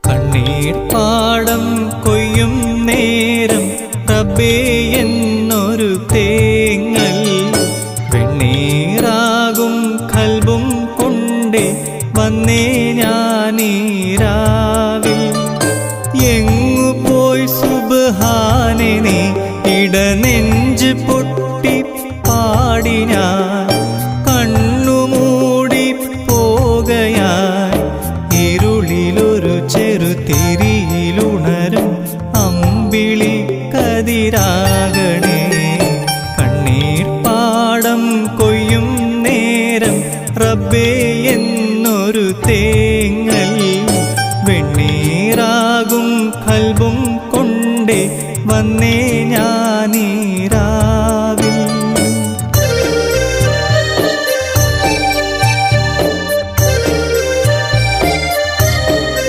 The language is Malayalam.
കണ്ണീർ പാടം കൊയ്യും നേരം റബ്ബേ എന്നൊരു തേങ്ങൽ വെണ്ണീറാകും കൽബും കൊണ്ടേ വന്നേ ഞാനീരാവിൽ. എങ്ങു പോയി സുബ്ഹാനേ നീ ഇടനെഞ്ച് പൊട്ടി പാടി ഞാൻ കണ്ണുമൂടി പോകയായി ഇരുളിലൊരു ചെറുതിരിയിലുണരും അമ്പിളി കതിരാകണേ. കണ്ണീർ പാടം കൊയ്യും നേരം റബ്ബേ എന്നൊരു തേങ്ങൽ വെണ്ണീറാകും കൽബും കൊണ്ടേ വന്നേ